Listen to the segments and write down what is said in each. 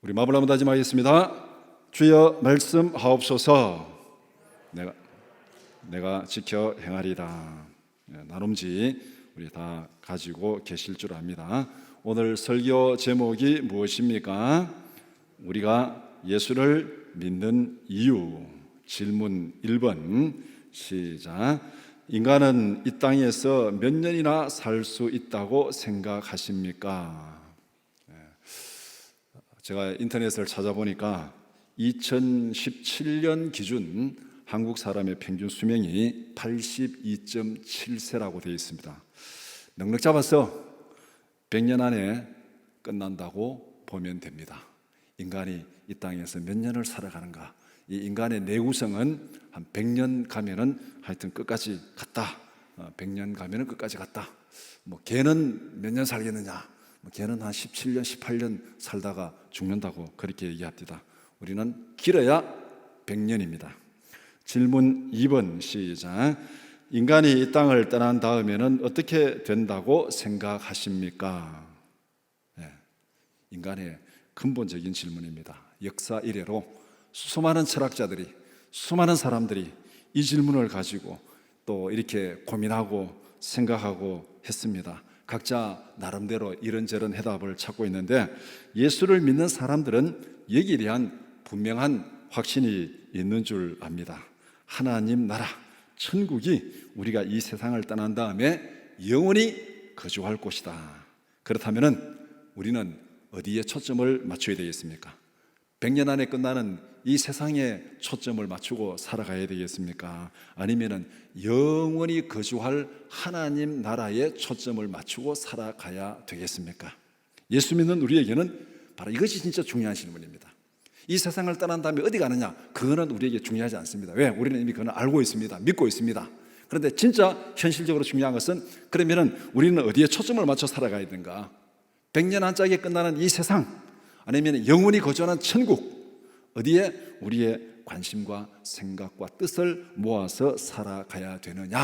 우리 마음을 한번 다짐하겠습니다. 주여 말씀하옵소서. 내가 지켜 행하리라. 나눔지 우리 다 가지고 계실 줄 압니다. 오늘 설교 제목이 무엇입니까? 우리가 예수를 믿는 이유. 질문 1번 시작. 인간은 이 땅에서 몇 년이나 살 수 있다고 생각하십니까? 제가 인터넷을 찾아보니까 2017년 기준 한국 사람의 평균 수명이 82.7세라고 되어 있습니다. 넉넉 잡아서 100년 안에 끝난다고 보면 됩니다. 인간이 이 땅에서 몇 년을 살아가는가? 이 인간의 내구성은 한 100년 가면은 하여튼 끝까지 갔다. 100년 가면은 끝까지 갔다. 개는 몇 년 살겠느냐? 개는 한 17년, 18년 살다가 죽는다고 그렇게 얘기합니다. 우리는 길어야 100년입니다. 질문 2번 시작. 인간이 이 땅을 떠난 다음에는 어떻게 된다고 생각하십니까? 인간의 근본적인 질문입니다. 역사 이래로 수많은 철학자들이, 수많은 사람들이 이 질문을 가지고 또 이렇게 고민하고 생각하고 했습니다. 각자 나름대로 이런저런 해답을 찾고 있는데, 예수를 믿는 사람들은 여기에 대한 분명한 확신이 있는 줄 압니다. 하나님 나라, 천국이 우리가 이 세상을 떠난 다음에 영원히 거주할 곳이다. 그렇다면 우리는 어디에 초점을 맞춰야 되겠습니까? 100년 안에 끝나는 이 세상에 초점을 맞추고 살아가야 되겠습니까? 아니면은 영원히 거주할 하나님 나라에 초점을 맞추고 살아가야 되겠습니까? 예수 믿는 우리에게는 바로 이것이 진짜 중요한 질문입니다. 이 세상을 떠난 다음에 어디 가느냐? 그거는 우리에게 중요하지 않습니다. 왜? 우리는 이미 그건 알고 있습니다. 믿고 있습니다. 그런데 진짜 현실적으로 중요한 것은, 그러면은 우리는 어디에 초점을 맞춰 살아가야 되는가? 100년 한짝에 끝나는 이 세상, 아니면 영원히 거주하는 천국, 어디에 우리의 관심과 생각과 뜻을 모아서 살아가야 되느냐?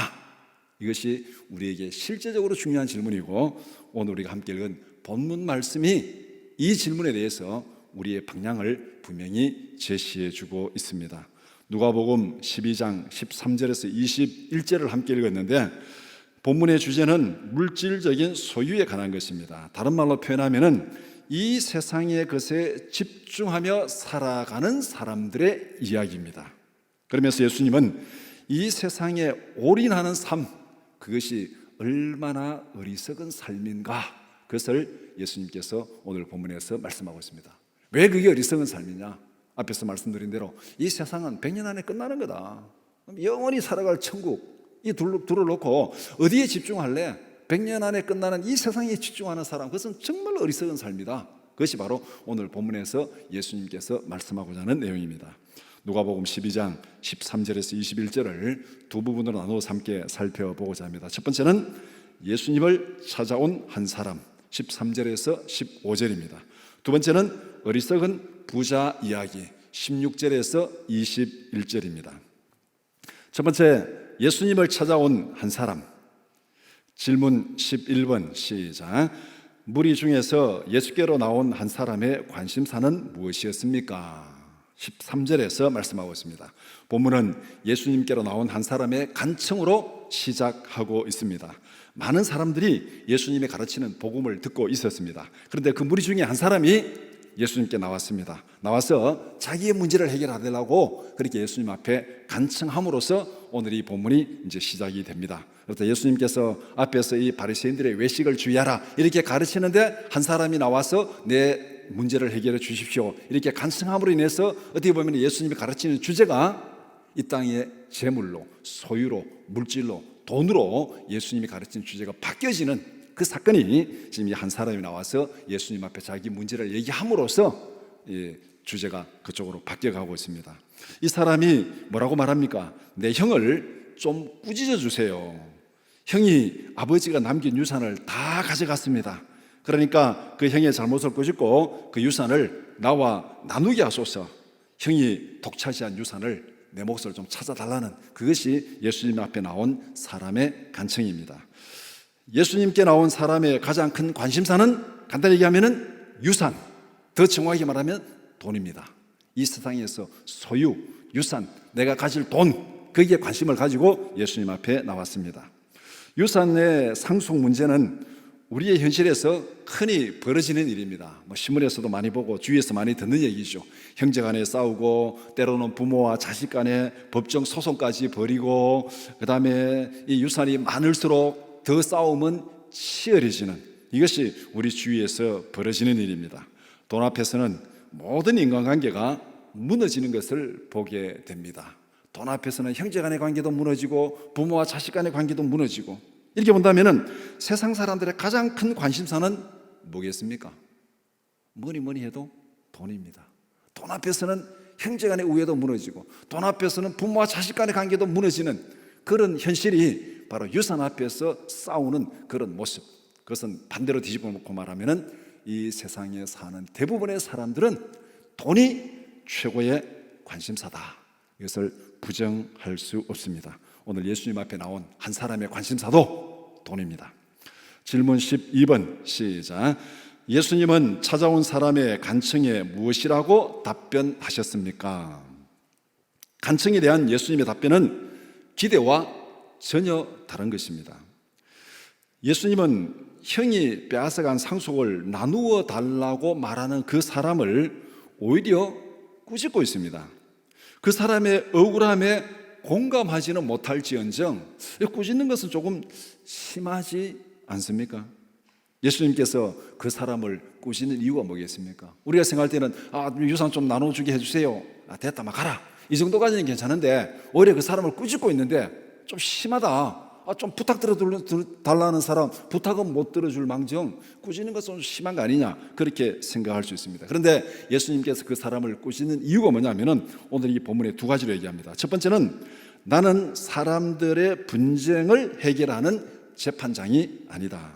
이것이 우리에게 실제적으로 중요한 질문이고, 오늘 우리가 함께 읽은 본문 말씀이 이 질문에 대해서 우리의 방향을 분명히 제시해 주고 있습니다. 누가복음 12장 13절에서 21절을 함께 읽었는데, 본문의 주제는 물질적인 소유에 관한 것입니다. 다른 말로 표현하면은 이 세상의 것에 집중하며 살아가는 사람들의 이야기입니다. 그러면서 예수님은 이 세상에 올인하는 삶, 그것이 얼마나 어리석은 삶인가, 그것을 예수님께서 오늘 본문에서 말씀하고 있습니다. 왜 그게 어리석은 삶이냐? 앞에서 말씀드린 대로 이 세상은 100년 안에 끝나는 거다. 영원히 살아갈 천국, 이 둘을 놓고 어디에 집중할래? 100년 안에 끝나는 이 세상에 집중하는 사람, 그것은 정말 어리석은 삶이다. 그것이 바로 오늘 본문에서 예수님께서 말씀하고자 하는 내용입니다. 누가복음 12장 13절에서 21절을 두 부분으로 나누어서 함께 살펴보고자 합니다. 첫 번째는 예수님을 찾아온 한 사람, 13절에서 15절입니다. 두 번째는 어리석은 부자 이야기, 16절에서 21절입니다. 첫 번째, 예수님을 찾아온 한 사람. 질문 11번 시작. 무리 중에서 예수께로 나온 한 사람의 관심사는 무엇이었습니까? 13절에서 말씀하고 있습니다. 본문은 예수님께로 나온 한 사람의 간청으로 시작하고 있습니다. 많은 사람들이 예수님이 가르치는 복음을 듣고 있었습니다. 그런데 그 무리 중에 한 사람이 예수님께 나왔습니다. 나와서 자기의 문제를 해결하려고 그렇게 예수님 앞에 간청함으로써 오늘 이 본문이 이제 시작이 됩니다. 그래서 예수님께서 앞에서 이 바리새인들의 외식을 주의하라 이렇게 가르치는데, 한 사람이 나와서 내 문제를 해결해 주십시오 이렇게 간청함으로 인해서 어떻게 보면 예수님이 가르치는 주제가 이 땅의 재물로, 소유로, 물질로, 돈으로 예수님이 가르치는 주제가 바뀌어지는 그 사건이 지금 한 사람이 나와서 예수님 앞에 자기 문제를 얘기함으로써 주제가 그쪽으로 바뀌어가고 있습니다. 이 사람이 뭐라고 말합니까? 내 형을 좀 꾸짖어 주세요. 형이 아버지가 남긴 유산을 다 가져갔습니다. 그러니까 그 형의 잘못을 꾸짖고 그 유산을 나와 나누게 하소서. 형이 독차지한 유산을 내 몫을 좀 찾아달라는, 그것이 예수님 앞에 나온 사람의 간청입니다. 예수님께 나온 사람의 가장 큰 관심사는 간단히 얘기하면 유산, 더 정확히 말하면 돈입니다. 이 세상에서 소유, 유산, 내가 가질 돈, 거기에 관심을 가지고 예수님 앞에 나왔습니다. 유산의 상속 문제는 우리의 현실에서 흔히 벌어지는 일입니다. 신문에서도 많이 보고 주위에서 많이 듣는 얘기죠. 형제 간에 싸우고 때로는 부모와 자식 간에 법정 소송까지 벌이고, 그 다음에 이 유산이 많을수록 더 싸움은 치열해지는, 이것이 우리 주위에서 벌어지는 일입니다. 돈 앞에서는 모든 인간관계가 무너지는 것을 보게 됩니다. 돈 앞에서는 형제 간의 관계도 무너지고 부모와 자식 간의 관계도 무너지고, 이렇게 본다면 세상 사람들의 가장 큰 관심사는 뭐겠습니까? 뭐니 해도 돈입니다. 돈 앞에서는 형제 간의 우애도 무너지고, 돈 앞에서는 부모와 자식 간의 관계도 무너지는 그런 현실이 바로 유산 앞에서 싸우는 그런 모습. 그것은 반대로 뒤집어 놓고 말하면 이 세상에 사는 대부분의 사람들은 돈이 최고의 관심사다. 이것을 부정할 수 없습니다. 오늘 예수님 앞에 나온 한 사람의 관심사도 돈입니다. 질문 12번 시작. 예수님은 찾아온 사람의 간청에 무엇이라고 답변하셨습니까? 간청에 대한 예수님의 답변은 기대와 전혀 다른 것입니다. 예수님은 형이 빼앗아간 상속을 나누어 달라고 말하는 그 사람을 오히려 꾸짖고 있습니다. 그 사람의 억울함에 공감하지는 못할지언정 꾸짖는 것은 조금 심하지 않습니까? 예수님께서 그 사람을 꾸짖는 이유가 뭐겠습니까? 우리가 생각할 때는 유산 좀 나눠주게 해주세요. 됐다, 막 가라. 이 정도까지는 괜찮은데 오히려 그 사람을 꾸짖고 있는데 좀 심하다. 좀 부탁 들어달라는 사람 부탁은 못 들어줄 망정 꾸짖는 것은 좀 심한 거 아니냐, 그렇게 생각할 수 있습니다. 그런데 예수님께서 그 사람을 꾸짖는 이유가 뭐냐면은 오늘 이 본문에 두 가지로 얘기합니다. 첫 번째는 나는 사람들의 분쟁을 해결하는 재판장이 아니다.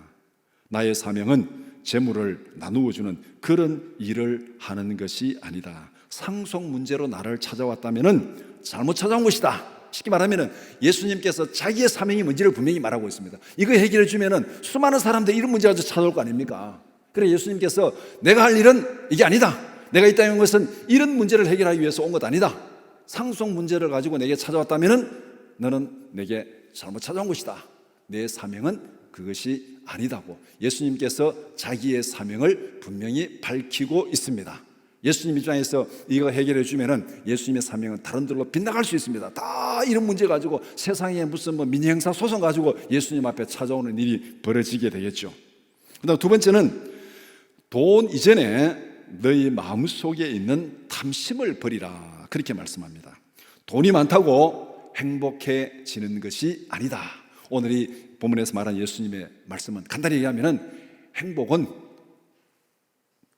나의 사명은 재물을 나누어 주는 그런 일을 하는 것이 아니다. 상속 문제로 나를 찾아왔다면은 잘못 찾아온 것이다. 쉽게 말하면 예수님께서 자기의 사명이 뭔지를 분명히 말하고 있습니다. 이거 해결해 주면은 수많은 사람들이 이런 문제 가지고 찾아올 거 아닙니까? 그래 예수님께서 내가 할 일은 이게 아니다. 내가 이 땅에 온 것은 이런 문제를 해결하기 위해서 온 것 아니다. 상속 문제를 가지고 내게 찾아왔다면은 너는 내게 잘못 찾아온 것이다. 내 사명은 그것이 아니다고 예수님께서 자기의 사명을 분명히 밝히고 있습니다. 예수님 입장에서 이거 해결해 주면은 예수님의 사명은 다른 데로 빗나갈 수 있습니다. 다 이런 문제 가지고 세상에 무슨 민형사 소송 가지고 예수님 앞에 찾아오는 일이 벌어지게 되겠죠. 그다음 두 번째는 돈 이전에 너희 마음속에 있는 탐심을 버리라, 그렇게 말씀합니다. 돈이 많다고 행복해지는 것이 아니다. 오늘 이 본문에서 말한 예수님의 말씀은 간단히 얘기하면은 행복은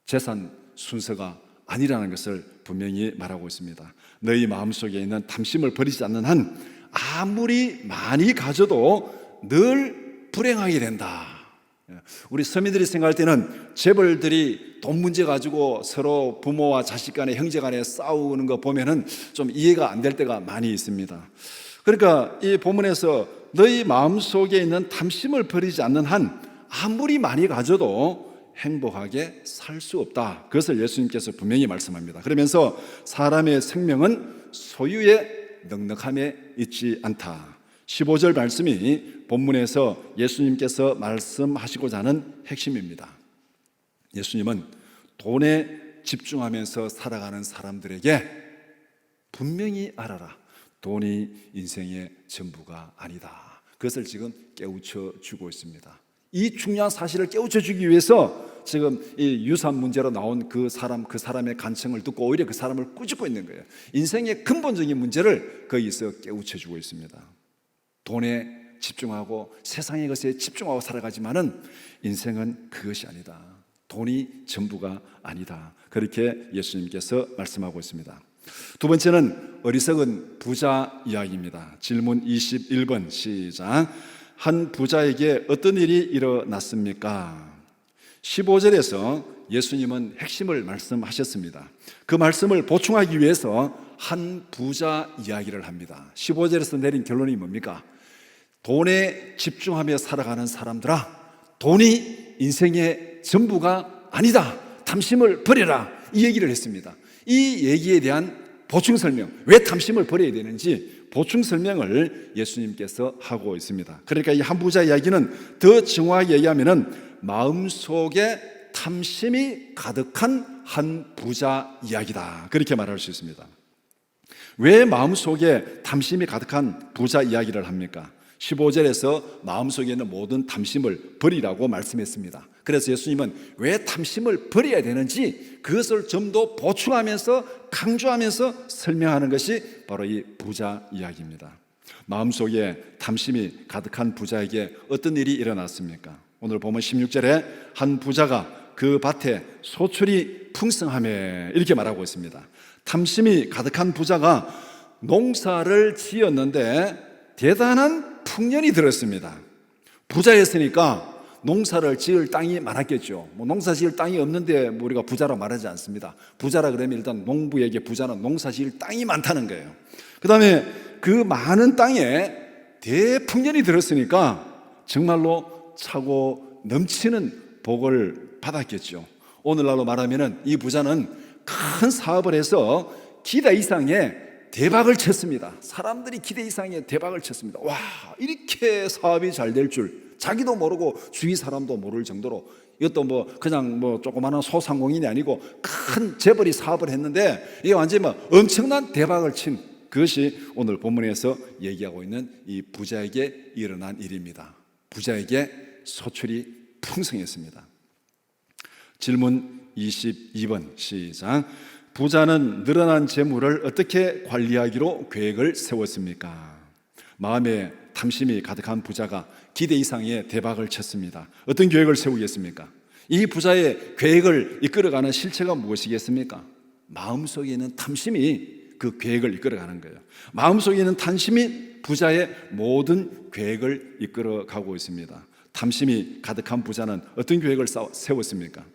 재산 순서가 아니라는 것을 분명히 말하고 있습니다. 너희 마음속에 있는 탐심을 버리지 않는 한 아무리 많이 가져도 늘 불행하게 된다. 우리 서민들이 생각할 때는 재벌들이 돈 문제 가지고 서로 부모와 자식 간에 형제 간에 싸우는 거 보면은 좀 이해가 안 될 때가 많이 있습니다. 그러니까 이 본문에서 너희 마음속에 있는 탐심을 버리지 않는 한 아무리 많이 가져도 행복하게 살 수 없다. 그것을 예수님께서 분명히 말씀합니다. 그러면서 사람의 생명은 소유의 넉넉함에 있지 않다. 15절 말씀이 본문에서 예수님께서 말씀하시고자 하는 핵심입니다. 예수님은 돈에 집중하면서 살아가는 사람들에게 분명히 알아라. 돈이 인생의 전부가 아니다. 그것을 지금 깨우쳐 주고 있습니다. 이 중요한 사실을 깨우쳐 주기 위해서 지금 이 유산 문제로 나온 그 사람의 간청을 듣고 오히려 그 사람을 꾸짖고 있는 거예요. 인생의 근본적인 문제를 거기서 깨우쳐 주고 있습니다. 돈에 집중하고 세상의 것에 집중하고 살아가지만은 인생은 그것이 아니다. 돈이 전부가 아니다. 그렇게 예수님께서 말씀하고 있습니다. 두 번째는 어리석은 부자 이야기입니다. 질문 21번 시작. 한 부자에게 어떤 일이 일어났습니까? 15절에서 예수님은 핵심을 말씀하셨습니다. 그 말씀을 보충하기 위해서 한 부자 이야기를 합니다. 15절에서 내린 결론이 뭡니까? 돈에 집중하며 살아가는 사람들아, 돈이 인생의 전부가 아니다. 탐심을 버려라, 이 얘기를 했습니다. 이 얘기에 대한 보충 설명, 왜 탐심을 버려야 되는지 보충 설명을 예수님께서 하고 있습니다. 그러니까 이 한 부자 이야기는 더 정확하게 얘기하면은 마음속에 탐심이 가득한 한 부자 이야기다, 그렇게 말할 수 있습니다. 왜 마음속에 탐심이 가득한 부자 이야기를 합니까? 15절에서 마음속에 있는 모든 탐심을 버리라고 말씀했습니다. 그래서 예수님은 왜 탐심을 버려야 되는지 그것을 좀 더 보충하면서 강조하면서 설명하는 것이 바로 이 부자 이야기입니다. 마음속에 탐심이 가득한 부자에게 어떤 일이 일어났습니까? 오늘 보면 16절에 한 부자가 그 밭에 소출이 풍성하며 이렇게 말하고 있습니다. 탐심이 가득한 부자가 농사를 지었는데 대단한 풍년이 들었습니다. 부자였으니까 농사를 지을 땅이 많았겠죠. 농사 지을 땅이 없는데 우리가 부자라고 말하지 않습니다. 부자라 그러면 일단 농부에게 부자는 농사 지을 땅이 많다는 거예요. 그 다음에 그 많은 땅에 대풍년이 들었으니까 정말로 차고 넘치는 복을 받았겠죠. 오늘날로 말하면 이 부자는 큰 사업을 해서 기대 이상의 대박을 쳤습니다. 사람들이 기대 이상의 대박을 쳤습니다. 와, 이렇게 사업이 잘 될 줄 자기도 모르고 주위 사람도 모를 정도로, 이것도 그냥 조그마한 소상공인이 아니고 큰 재벌이 사업을 했는데 이게 완전히 엄청난 대박을 친, 그것이 오늘 본문에서 얘기하고 있는 이 부자에게 일어난 일입니다. 부자에게 소출이 풍성했습니다. 질문 22번 시작. 부자는 늘어난 재물을 어떻게 관리하기로 계획을 세웠습니까? 마음에 탐심이 가득한 부자가 기대 이상의 대박을 쳤습니다. 어떤 계획을 세우겠습니까? 이 부자의 계획을 이끌어가는 실체가 무엇이겠습니까? 마음속에 있는 탐심이 그 계획을 이끌어가는 거예요. 마음속에 있는 탐심이 부자의 모든 계획을 이끌어가고 있습니다. 탐심이 가득한 부자는 어떤 계획을 세웠습니까?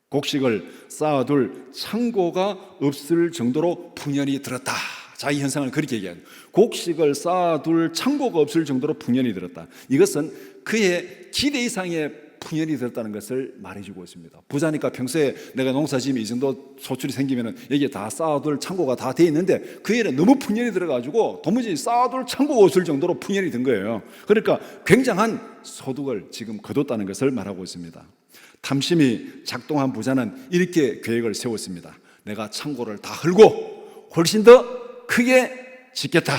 곡식을 쌓아둘 창고가 없을 정도로 풍년이 들었다. 자기 현상을 그렇게 얘기해요. 곡식을 쌓아둘 창고가 없을 정도로 풍년이 들었다. 이것은 그의 기대 이상의 풍년이 들었다는 것을 말해주고 있습니다. 부자니까 평소에 내가 농사 지으면 이 정도 소출이 생기면 여기에 다 쌓아둘 창고가 다 돼 있는데 그 해는 너무 풍년이 들어가지고 도무지 쌓아둘 창고가 없을 정도로 풍년이 든 거예요. 그러니까 굉장한 소득을 지금 거뒀다는 것을 말하고 있습니다. 탐심이 작동한 부자는 이렇게 계획을 세웠습니다. 내가 창고를 다 헐고 훨씬 더 크게 짓겠다.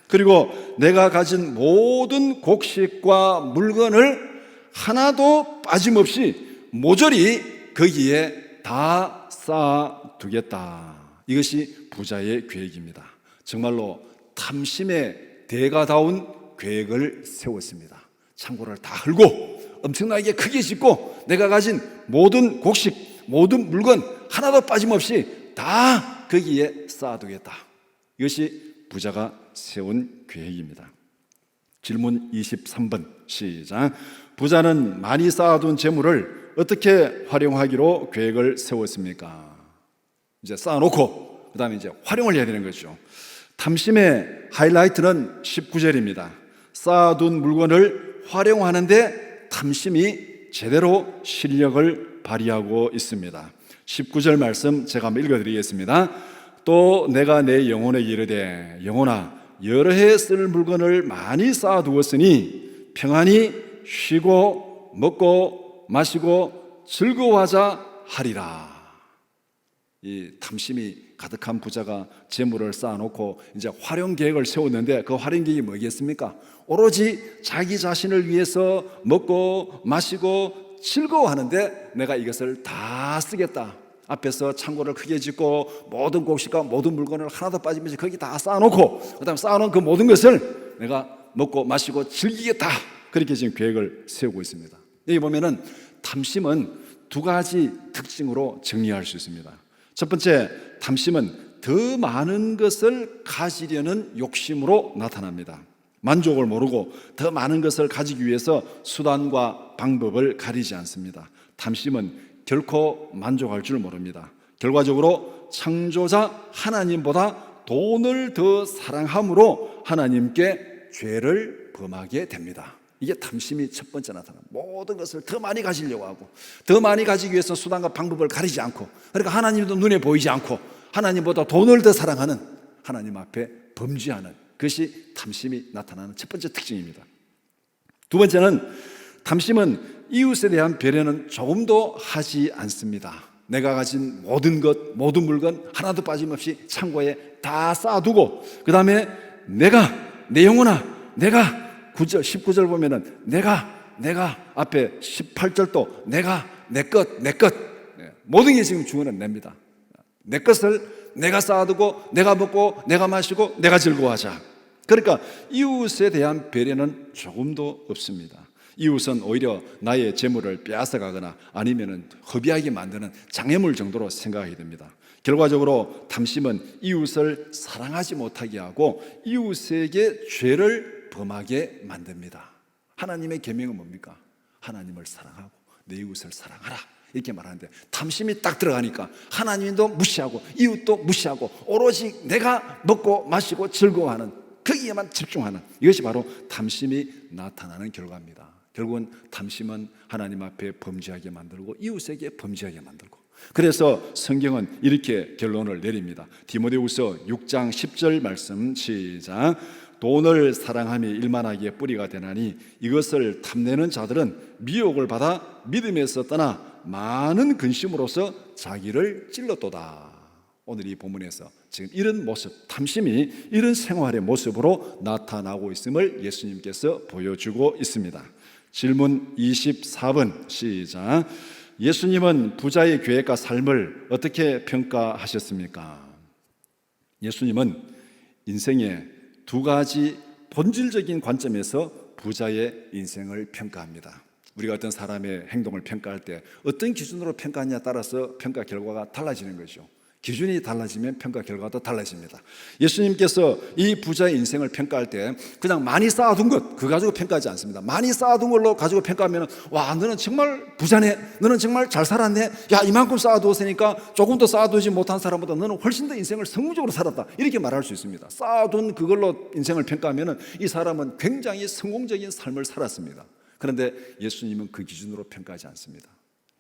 그리고 내가 가진 모든 곡식과 물건을 하나도 빠짐없이 모조리 거기에 다 쌓아두겠다. 이것이 부자의 계획입니다. 정말로 탐심의 대가다운 계획을 세웠습니다. 창고를 다 헐고 엄청나게 크게 짓고 내가 가진 모든 곡식, 모든 물건 하나도 빠짐없이 다 거기에 쌓아두겠다. 이것이 부자가 세운 계획입니다. 질문 23번 시작. 부자는 많이 쌓아둔 재물을 어떻게 활용하기로 계획을 세웠습니까? 이제 쌓아놓고 그 다음에 이제 활용을 해야 되는 거죠. 탐심의 하이라이트는 19절입니다. 쌓아둔 물건을 활용하는데 탐심이 제대로 실력을 발휘하고 있습니다. 19절 말씀 제가 한번 읽어드리겠습니다. 또 내가 내 영혼에게 이르되 영혼아 여러 해 쓸 물건을 많이 쌓아두었으니 평안히 쉬고 먹고 마시고 즐거워하자 하리라. 이 탐심이 가득한 부자가 재물을 쌓아놓고 이제 활용 계획을 세웠는데 그 활용 계획이 뭐겠습니까? 오로지 자기 자신을 위해서 먹고 마시고 즐거워하는데 내가 이것을 다 쓰겠다. 앞에서 창고를 크게 짓고 모든 곡식과 모든 물건을 하나도 빠짐없이 거기 다 쌓아놓고 그 다음 쌓아놓은 그 모든 것을 내가 먹고 마시고 즐기겠다. 그렇게 지금 계획을 세우고 있습니다. 여기 보면은 탐심은 두 가지 특징으로 정리할 수 있습니다. 첫 번째, 탐심은 더 많은 것을 가지려는 욕심으로 나타납니다. 만족을 모르고 더 많은 것을 가지기 위해서 수단과 방법을 가리지 않습니다. 탐심은 결코 만족할 줄 모릅니다. 결과적으로 창조자 하나님보다 돈을 더 사랑함으로 하나님께 죄를 범하게 됩니다. 이게 탐심이 첫 번째 나타납니다. 모든 것을 더 많이 가지려고 하고, 더 많이 가지기 위해서 수단과 방법을 가리지 않고, 그러니까 하나님도 눈에 보이지 않고 하나님보다 돈을 더 사랑하는, 하나님 앞에 범죄하는 그것이 탐심이 나타나는 첫 번째 특징입니다. 두 번째는, 탐심은 이웃에 대한 배려는 조금도 하지 않습니다. 내가 가진 모든 것, 모든 물건 하나도 빠짐없이 창고에 다 쌓아두고, 그 다음에 내 영혼아, 내가 9절, 19절 보면은 내가 앞에 18절도 내 것, 모든 게 지금 주어는 냅니다. 내 것을 내가 쌓아두고, 내가 먹고, 내가 마시고, 내가 즐거워하자. 그러니까 이웃에 대한 배려는 조금도 없습니다. 이웃은 오히려 나의 재물을 빼앗아가거나 아니면 허비하게 만드는 장애물 정도로 생각하게 됩니다. 결과적으로 탐심은 이웃을 사랑하지 못하게 하고 이웃에게 죄를 범하게 만듭니다. 하나님의 계명은 뭡니까? 하나님을 사랑하고 내 이웃을 사랑하라, 이렇게 말하는데, 탐심이 딱 들어가니까 하나님도 무시하고 이웃도 무시하고 오로지 내가 먹고 마시고 즐거워하는, 거기에만 집중하는, 이것이 바로 탐심이 나타나는 결과입니다. 결국은 탐심은 하나님 앞에 범죄하게 만들고 이웃에게 범죄하게 만들고, 그래서 성경은 이렇게 결론을 내립니다. 디모데후서 6장 10절 말씀 시작. 돈을 사랑함이 일만하기에 뿌리가 되나니 이것을 탐내는 자들은 미혹을 받아 믿음에서 떠나 많은 근심으로서 자기를 찔렀도다. 오늘 이 본문에서 지금 이런 모습, 탐심이 이런 생활의 모습으로 나타나고 있음을 예수님께서 보여주고 있습니다. 질문 24번 시작. 예수님은 부자의 계획과 삶을 어떻게 평가하셨습니까? 예수님은 인생의 두 가지 본질적인 관점에서 부자의 인생을 평가합니다. 우리가 어떤 사람의 행동을 평가할 때 어떤 기준으로 평가하냐에 따라서 평가 결과가 달라지는 거죠. 기준이 달라지면 평가 결과도 달라집니다. 예수님께서 이 부자의 인생을 평가할 때 그냥 많이 쌓아둔 것, 그거 가지고 평가하지 않습니다. 많이 쌓아둔 걸로 가지고 평가하면, 와, 너는 정말 부자네, 너는 정말 잘 살았네, 야, 이만큼 쌓아두었으니까 조금 더 쌓아두지 못한 사람보다 너는 훨씬 더 인생을 성공적으로 살았다, 이렇게 말할 수 있습니다. 쌓아둔 그걸로 인생을 평가하면 이 사람은 굉장히 성공적인 삶을 살았습니다. 그런데 예수님은 그 기준으로 평가하지 않습니다.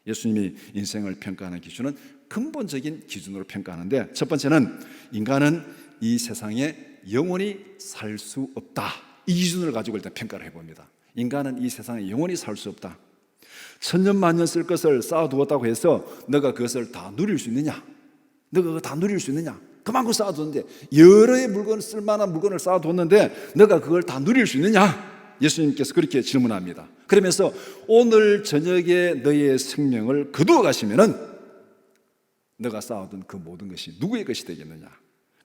예수님이 인생을 평가하는 기준은 근본적인 기준으로 평가하는데, 첫 번째는 인간은 이 세상에 영원히 살 수 없다, 이 기준을 가지고 일단 평가를 해봅니다. 인간은 이 세상에 영원히 살 수 없다. 천년만년 쓸 것을 쌓아두었다고 해서 너가 그것을 다 누릴 수 있느냐? 너가 그거 다 누릴 수 있느냐? 그만큼 쌓아두는데, 여러의 물건, 쓸만한 물건을 쌓아두었는데 너가 그걸 다 누릴 수 있느냐? 예수님께서 그렇게 질문합니다. 그러면서 오늘 저녁에 너의 생명을 거두어 가시면은 너가 쌓아둔 그 모든 것이 누구의 것이 되겠느냐?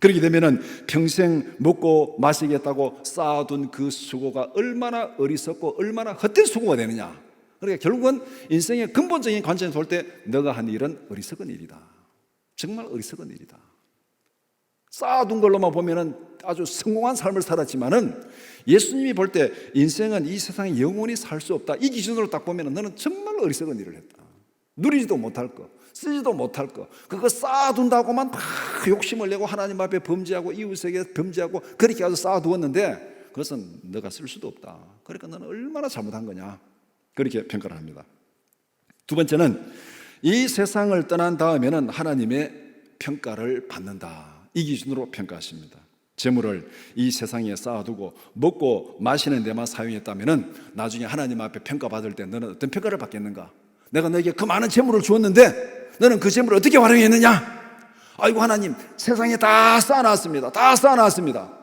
그렇게 되면은 평생 먹고 마시겠다고 쌓아둔 그 수고가 얼마나 어리석고 얼마나 헛된 수고가 되느냐? 그러니까 결국은 인생의 근본적인 관점에서 볼 때 너가 한 일은 어리석은 일이다. 정말 어리석은 일이다. 쌓아둔 걸로만 보면은 아주 성공한 삶을 살았지만은 예수님이 볼 때 인생은 이 세상에 영원히 살 수 없다, 이 기준으로 딱 보면은 너는 정말 어리석은 일을 했다. 누리지도 못할 거, 쓰지도 못할 거, 그거 쌓아둔다고만 막 욕심을 내고 하나님 앞에 범죄하고 이웃에게 범죄하고 그렇게 해서 쌓아두었는데 그것은 너가 쓸 수도 없다. 그러니까 너는 얼마나 잘못한 거냐, 그렇게 평가를 합니다. 두 번째는 이 세상을 떠난 다음에는 하나님의 평가를 받는다, 이 기준으로 평가하십니다. 재물을 이 세상에 쌓아두고 먹고 마시는 데만 사용했다면 나중에 하나님 앞에 평가받을 때 너는 어떤 평가를 받겠는가? 내가 너에게 그 많은 재물을 주었는데 너는 그 재물을 어떻게 활용했느냐? 아이고, 하나님, 세상에 다 쌓아놨습니다. 다 쌓아놨습니다.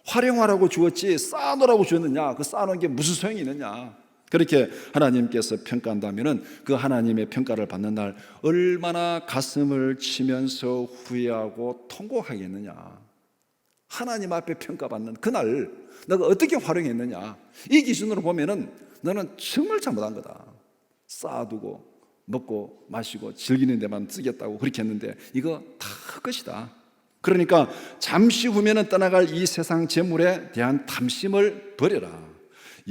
활용하라고 주었지 쌓아놓으라고 주었느냐? 그 쌓아놓은 게 무슨 소용이 있느냐? 그렇게 하나님께서 평가한다면 그 하나님의 평가를 받는 날 얼마나 가슴을 치면서 후회하고 통곡하겠느냐? 하나님 앞에 평가받는 그날 너가 어떻게 활용했느냐, 이 기준으로 보면은 너는 정말 잘못한 거다. 쌓아두고 먹고 마시고 즐기는 데만 쓰겠다고 그렇게 했는데 이거 다 헛것이다. 그러니까 잠시 후면은 떠나갈 이 세상 재물에 대한 탐심을 버려라.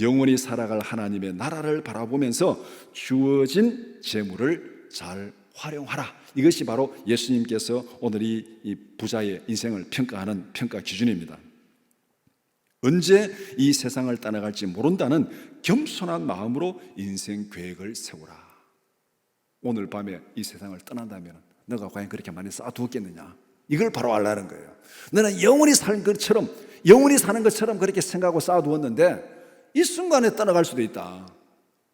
영원히 살아갈 하나님의 나라를 바라보면서 주어진 재물을 잘 활용하라. 이것이 바로 예수님께서 오늘 이 부자의 인생을 평가하는 평가 기준입니다. 언제 이 세상을 떠나갈지 모른다는 겸손한 마음으로 인생 계획을 세우라. 오늘 밤에 이 세상을 떠난다면 너가 과연 그렇게 많이 쌓아두었겠느냐? 이걸 바로 알라는 거예요. 너는 영원히 사는 것처럼 그렇게 생각하고 쌓아두었는데 이 순간에 떠나갈 수도 있다.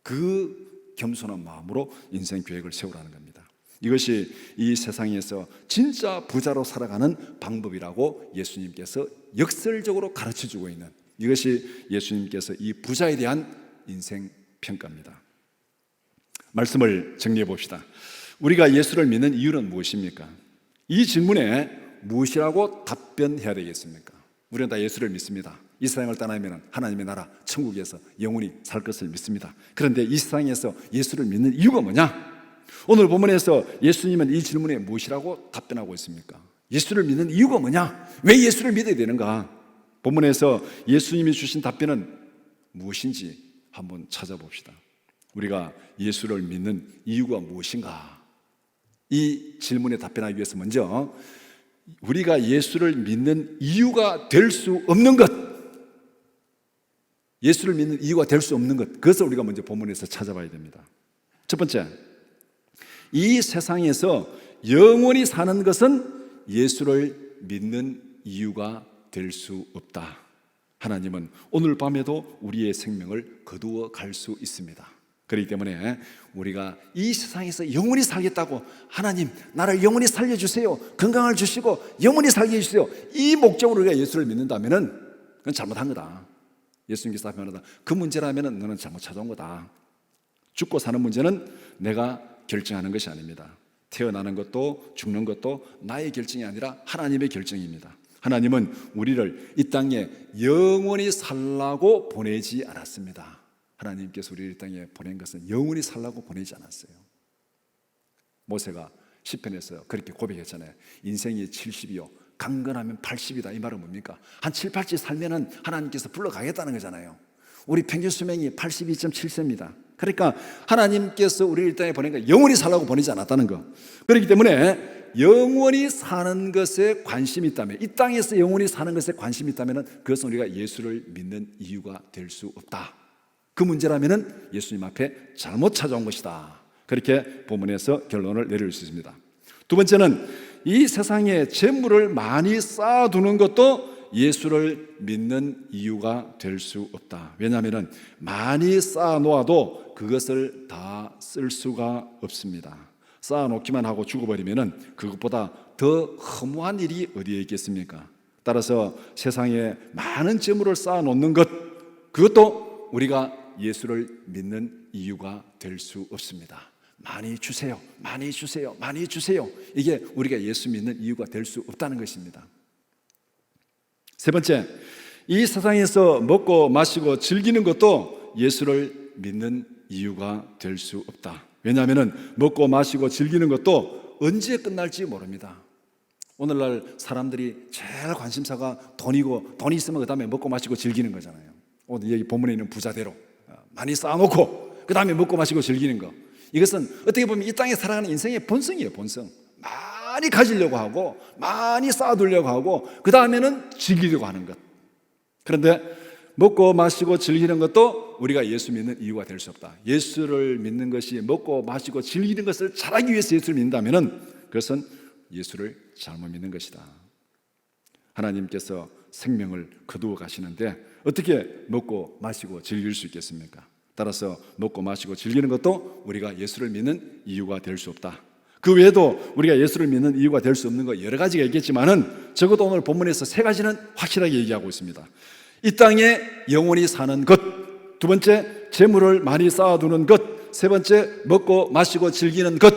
그 겸손한 마음으로 인생 계획을 세우라는 겁니다. 이것이 이 세상에서 진짜 부자로 살아가는 방법이라고 예수님께서 역설적으로 가르쳐주고 있는, 이것이 예수님께서 이 부자에 대한 인생 평가입니다. 말씀을 정리해 봅시다. 우리가 예수를 믿는 이유는 무엇입니까? 이 질문에 무엇이라고 답변해야 되겠습니까? 우리는 다 예수를 믿습니다. 이 세상을 떠나면 하나님의 나라 천국에서 영원히 살 것을 믿습니다. 그런데 이 세상에서 예수를 믿는 이유가 뭐냐? 오늘 본문에서 예수님은 이 질문에 무엇이라고 답변하고 있습니까? 예수를 믿는 이유가 뭐냐? 왜 예수를 믿어야 되는가? 본문에서 예수님이 주신 답변은 무엇인지 한번 찾아봅시다. 우리가 예수를 믿는 이유가 무엇인가? 이 질문에 답변하기 위해서 먼저 우리가 예수를 믿는 이유가 될 수 없는 것, 예수를 믿는 이유가 될 수 없는 것, 그것을 우리가 먼저 본문에서 찾아봐야 됩니다. 첫 번째, 이 세상에서 영원히 사는 것은 예수를 믿는 이유가 될 수 없다. 하나님은 오늘 밤에도 우리의 생명을 거두어 갈 수 있습니다. 그렇기 때문에 우리가 이 세상에서 영원히 살겠다고, 하나님 나를 영원히 살려주세요, 건강을 주시고 영원히 살게 해주세요, 이 목적으로 우리가 예수를 믿는다면 그건 잘못한 거다. 예수님께서 답변하다, 그 문제라면 너는 잘못 찾아온 거다. 죽고 사는 문제는 내가 결정하는 것이 아닙니다. 태어나는 것도 죽는 것도 나의 결정이 아니라 하나님의 결정입니다. 하나님은 우리를 이 땅에 영원히 살라고 보내지 않았습니다. 하나님께서 우리를 이 땅에 보낸 것은 영원히 살라고 보내지 않았어요. 모세가 시편에서 그렇게 고백했잖아요. 인생이 70이요 강건하면 80이다. 이 말은 뭡니까? 한 7, 80 살면은 하나님께서 불러가겠다는 거잖아요. 우리 평균 수명이 82.7세입니다. 그러니까 하나님께서 우리를 이 땅에 보낸 거 영원히 살라고 보내지 않았다는 거. 그렇기 때문에 영원히 사는 것에 관심이 있다면, 이 땅에서 영원히 사는 것에 관심이 있다면 그것은 우리가 예수를 믿는 이유가 될 수 없다. 그 문제라면 예수님 앞에 잘못 찾아온 것이다. 그렇게 본문에서 결론을 내릴 수 있습니다. 두 번째는 이 세상에 재물을 많이 쌓아두는 것도 예수를 믿는 이유가 될 수 없다. 왜냐하면 많이 쌓아놓아도 그것을 다 쓸 수가 없습니다. 쌓아놓기만 하고 죽어버리면 그것보다 더 허무한 일이 어디에 있겠습니까? 따라서 세상에 많은 재물을 쌓아놓는 것, 그것도 우리가 예수를 믿는 이유가 될 수 없습니다. 많이 주세요, 많이 주세요, 많이 주세요. 이게 우리가 예수 믿는 이유가 될 수 없다는 것입니다. 세 번째, 이 세상에서 먹고 마시고 즐기는 것도 예수를 믿는 이유가 될 수 없다. 왜냐하면 먹고 마시고 즐기는 것도 언제 끝날지 모릅니다. 오늘날 사람들이 제일 관심사가 돈이고, 돈이 있으면 그 다음에 먹고 마시고 즐기는 거잖아요. 오늘 여기 본문에 있는 부자대로 많이 쌓아놓고 그 다음에 먹고 마시고 즐기는 거, 이것은 어떻게 보면 이 땅에 살아가는 인생의 본성이에요. 본성. 많이 가지려고 하고 많이 쌓아두려고 하고 그 다음에는 즐기려고 하는 것. 그런데 먹고 마시고 즐기는 것도 우리가 예수 믿는 이유가 될 수 없다. 예수를 믿는 것이 먹고 마시고 즐기는 것을 잘하기 위해서 예수를 믿는다면 그것은 예수를 잘못 믿는 것이다. 하나님께서 생명을 거두어 가시는데 어떻게 먹고 마시고 즐길 수 있겠습니까? 따라서 먹고 마시고 즐기는 것도 우리가 예수를 믿는 이유가 될 수 없다. 그 외에도 우리가 예수를 믿는 이유가 될 수 없는 거 여러 가지가 있겠지만은 적어도 오늘 본문에서 세 가지는 확실하게 얘기하고 있습니다. 이 땅에 영원히 사는 것, 두 번째 재물을 많이 쌓아두는 것, 세 번째 먹고 마시고 즐기는 것.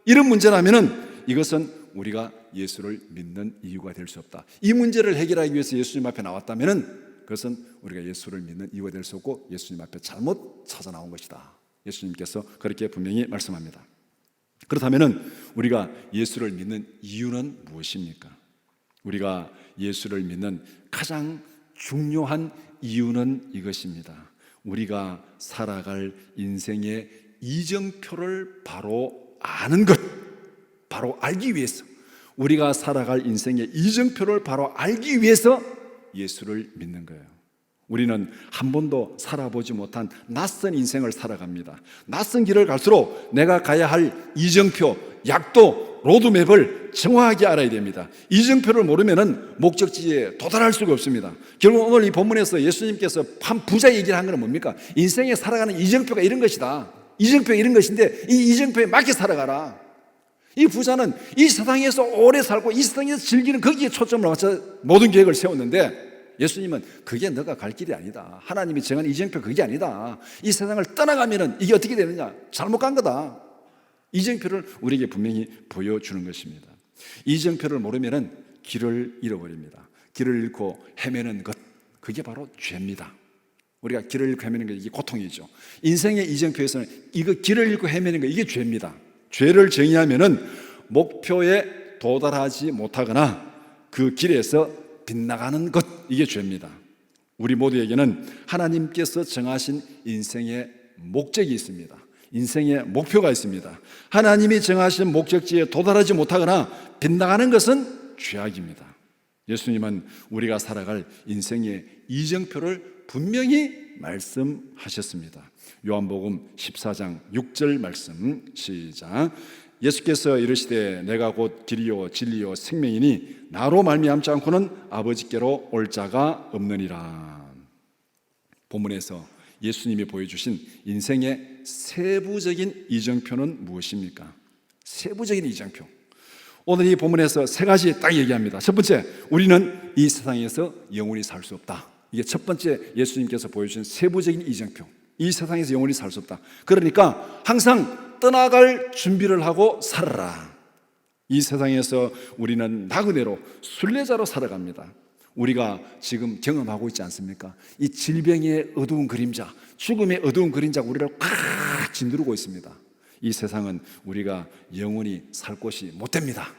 이런 문제라면은 이것은 우리가 예수를 믿는 이유가 될 수 없다. 이 문제를 해결하기 위해서 예수님 앞에 나왔다면은 그것은 우리가 예수를 믿는 이유가 될 수 없고 예수님 앞에 잘못 찾아 나온 것이다. 예수님께서 그렇게 분명히 말씀합니다. 그렇다면 우리가 예수를 믿는 이유는 무엇입니까? 우리가 예수를 믿는 가장 중요한 이유는 이것입니다. 우리가 살아갈 인생의 이정표를 바로 아는 것, 바로 알기 위해서, 우리가 살아갈 인생의 이정표를 바로 알기 위해서 예수를 믿는 거예요. 우리는 한 번도 살아보지 못한 낯선 인생을 살아갑니다. 낯선 길을 갈수록 내가 가야 할 이정표, 약도, 로드맵을 정확하게 알아야 됩니다. 이정표를 모르면 목적지에 도달할 수가 없습니다. 결국 오늘 이 본문에서 예수님께서 한 부자 얘기를 한 건 뭡니까? 인생에 살아가는 이정표가 이런 것이다. 이정표가 이런 것인데 이 이정표에 맞게 살아가라. 이 부자는 이 세상에서 오래 살고 이 세상에서 즐기는 거기에 초점을 맞춰 모든 계획을 세웠는데 예수님은 그게 너가 갈 길이 아니다. 하나님이 정한 이정표 그게 아니다. 이 세상을 떠나가면은 이게 어떻게 되느냐? 잘못 간 거다. 이정표를 우리에게 분명히 보여주는 것입니다. 이정표를 모르면은 길을 잃어버립니다. 길을 잃고 헤매는 것, 그게 바로 죄입니다. 우리가 길을 잃고 헤매는 게 이게 고통이죠. 인생의 이정표에서는 이거 길을 잃고 헤매는 거 이게 죄입니다. 죄를 정의하면은 목표에 도달하지 못하거나 그 길에서 빗나가는 것, 이게 죄입니다. 우리 모두에게는 하나님께서 정하신 인생의 목적이 있습니다. 인생의 목표가 있습니다. 하나님이 정하신 목적지에 도달하지 못하거나 빗나가는 것은 죄악입니다. 예수님은 우리가 살아갈 인생의 이정표를 분명히 말씀하셨습니다. 요한복음 14장 6절 말씀 시작. 예수께서 이르시되 내가 곧 길이요 진리요 생명이니 나로 말미암지 않고는 아버지께로 올 자가 없느니라. 본문에서 예수님이 보여주신 인생의 세부적인 이정표는 무엇입니까? 세부적인 이정표. 오늘 이 본문에서 세 가지 딱 얘기합니다. 첫 번째, 우리는 이 세상에서 영원히 살 수 없다. 이게 첫 번째 예수님께서 보여주신 세부적인 이정표. 이 세상에서 영원히 살 수 없다. 그러니까 항상 떠나갈 준비를 하고 살아라. 이 세상에서 우리는 나그네로 순례자로 살아갑니다. 우리가 지금 경험하고 있지 않습니까? 이 질병의 어두운 그림자, 죽음의 어두운 그림자가 우리를 꽉 짓누르고 있습니다. 이 세상은 우리가 영원히 살 곳이 못 됩니다.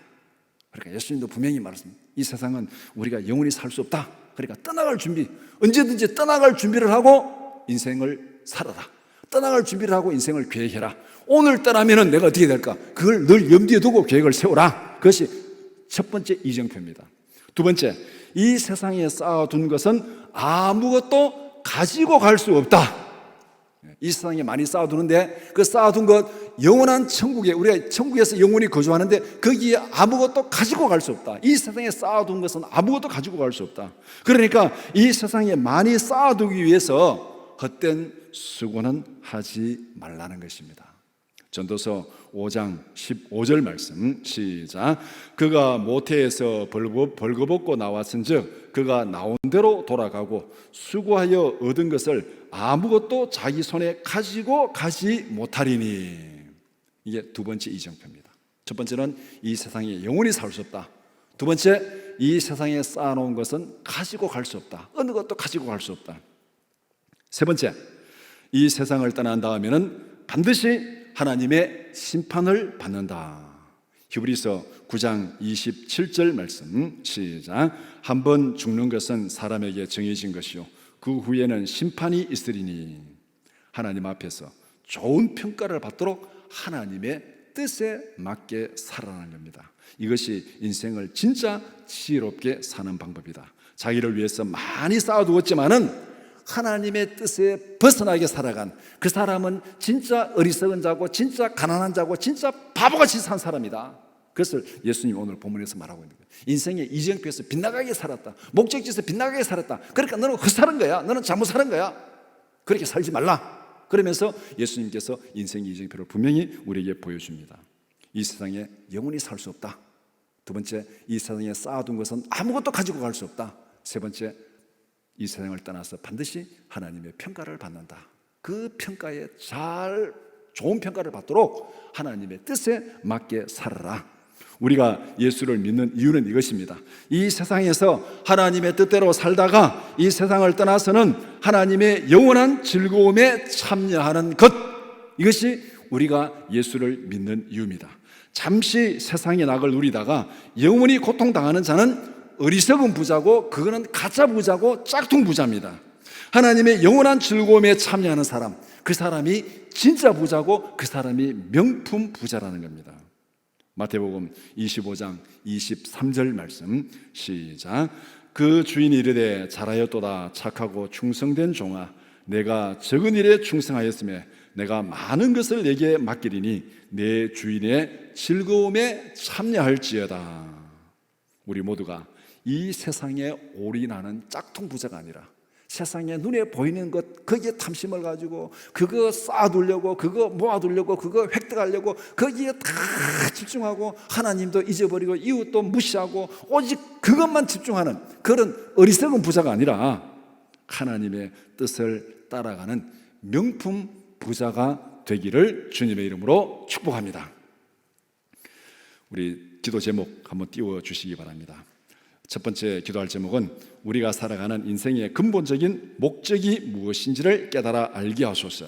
그러니까 예수님도 분명히 말했습니다. 이 세상은 우리가 영원히 살 수 없다. 그러니까 떠나갈 준비, 언제든지 떠나갈 준비를 하고 인생을 살아라. 떠나갈 준비를 하고 인생을 계획해라. 오늘 떠나면 내가 어떻게 될까? 그걸 늘 염두에 두고 계획을 세워라. 그것이 첫 번째 이정표입니다. 두 번째, 이 세상에 쌓아둔 것은 아무것도 가지고 갈 수 없다. 이 세상에 많이 쌓아두는데 그 쌓아둔 것 영원한 천국에, 우리가 천국에서 영원히 거주하는데 거기에 아무것도 가지고 갈 수 없다. 이 세상에 쌓아둔 것은 아무것도 가지고 갈 수 없다. 그러니까 이 세상에 많이 쌓아두기 위해서 헛된 수고는 하지 말라는 것입니다. 전도서 5장 15절 말씀 시작. 그가 모태에서 벌거벗고 나왔은즉 그가 나온 대로 돌아가고 수고하여 얻은 것을 아무것도 자기 손에 가지고 가지 못하리니. 이게 두 번째 이정표입니다. 첫 번째는 이 세상에 영원히 살 수 없다. 두 번째, 이 세상에 쌓아놓은 것은 가지고 갈 수 없다. 어느 것도 가지고 갈 수 없다. 세 번째, 이 세상을 떠난 다음에는 반드시 하나님의 심판을 받는다. 히브리서 9장 27절 말씀 시작. 한번 죽는 것은 사람에게 정해진 것이요 그 후에는 심판이 있으리니. 하나님 앞에서 좋은 평가를 받도록 하나님의 뜻에 맞게 살아가는 겁니다. 이것이 인생을 진짜 지혜롭게 사는 방법이다. 자기를 위해서 많이 쌓아두었지만은 하나님의 뜻에 벗어나게 살아간 그 사람은 진짜 어리석은 자고 진짜 가난한 자고 진짜 바보같이 산 사람이다. 그것을 예수님이 오늘 본문에서 말하고 있는 거예요. 인생의 이정표에서 빗나가게 살았다. 목적지에서 빗나가게 살았다. 그러니까 너는 헛살은 거야. 너는 잘못 사는 거야. 그렇게 살지 말라. 그러면서 예수님께서 인생의 이정표를 분명히 우리에게 보여줍니다. 이 세상에 영원히 살 수 없다. 두 번째, 이 세상에 쌓아둔 것은 아무것도 가지고 갈 수 없다. 세 번째, 이 세상을 떠나서 반드시 하나님의 평가를 받는다. 그 평가에 좋은 평가를 받도록 하나님의 뜻에 맞게 살아라. 우리가 예수를 믿는 이유는 이것입니다. 이 세상에서 하나님의 뜻대로 살다가 이 세상을 떠나서는 하나님의 영원한 즐거움에 참여하는 것, 이것이 우리가 예수를 믿는 이유입니다. 잠시 세상의 낙을 누리다가 영원히 고통당하는 자는 어리석은 부자고 그거는 가짜 부자고 짝퉁 부자입니다. 하나님의 영원한 즐거움에 참여하는 사람, 그 사람이 진짜 부자고 그 사람이 명품 부자라는 겁니다. 마태복음 25장 23절 말씀 시작. 그 주인이 이르되 잘하였도다 착하고 충성된 종아 내가 적은 일에 충성하였으며 내가 많은 것을 내게 맡기리니 내 주인의 즐거움에 참여할지어다. 우리 모두가 이 세상에 올인하는 짝퉁 부자가 아니라 세상에 눈에 보이는 것 거기에 탐심을 가지고 그거 쌓아두려고 그거 모아두려고 그거 획득하려고 거기에 다 집중하고 하나님도 잊어버리고 이웃도 무시하고 오직 그것만 집중하는 그런 어리석은 부자가 아니라 하나님의 뜻을 따라가는 명품 부자가 되기를 주님의 이름으로 축복합니다. 우리 기도 제목 한번 띄워주시기 바랍니다. 첫 번째 기도할 제목은 우리가 살아가는 인생의 근본적인 목적이 무엇인지를 깨달아 알게 하소서.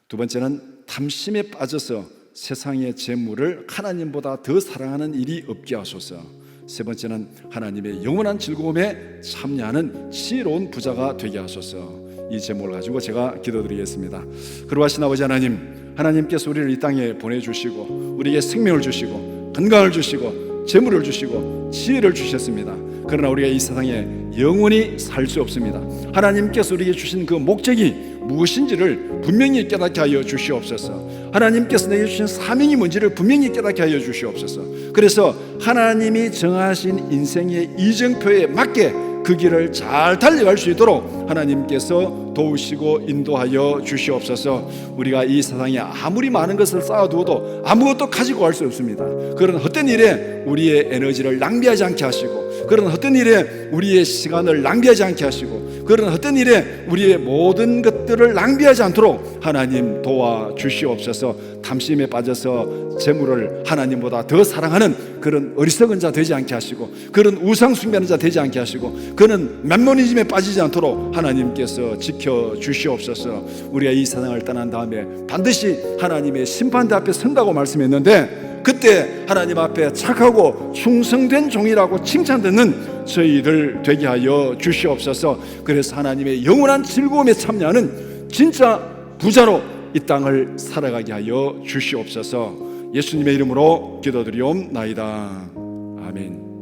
두 번째는 탐심에 빠져서 세상의 재물을 하나님보다 더 사랑하는 일이 없게 하소서. 세 번째는 하나님의 영원한 즐거움에 참여하는 지혜로운 부자가 되게 하소서. 이 제목을 가지고 제가 기도드리겠습니다. 그러하신 아버지 하나님, 하나님께서 우리를 이 땅에 보내주시고 우리에게 생명을 주시고 건강을 주시고 재물을 주시고 지혜를 주셨습니다. 그러나 우리가 이 세상에 영원히 살 수 없습니다. 하나님께서 우리에게 주신 그 목적이 무엇인지를 분명히 깨닫게 하여 주시옵소서. 하나님께서 내게 주신 사명이 뭔지를 분명히 깨닫게 하여 주시옵소서. 그래서 하나님이 정하신 인생의 이정표에 맞게 그 길을 잘 달려갈 수 있도록 하나님께서 도우시고 인도하여 주시옵소서. 우리가 이 세상에 아무리 많은 것을 쌓아두어도 아무것도 가지고 갈 수 없습니다. 그런 헛된 일에 우리의 에너지를 낭비하지 않게 하시고, 그런 헛된 일에 우리의 시간을 낭비하지 않게 하시고, 그런 헛된 일에 우리의 모든 것들을 낭비하지 않도록 하나님 도와주시옵소서. 탐심에 빠져서 재물을 하나님보다 더 사랑하는 그런 어리석은 자 되지 않게 하시고, 그런 우상 숭배하는 자 되지 않게 하시고, 그런 맨모니즘에 빠지지 않도록 하나님께서 지켜주시옵소서. 우리가 이 세상을 떠난 다음에 반드시 하나님의 심판대 앞에 선다고 말씀했는데, 그때 하나님 앞에 착하고 충성된 종이라고 칭찬듣는 저희들 되게 하여 주시옵소서. 그래서 하나님의 영원한 즐거움에 참여하는 진짜 부자로 이 땅을 살아가게 하여 주시옵소서. 예수님의 이름으로 기도드리옵나이다. 아멘.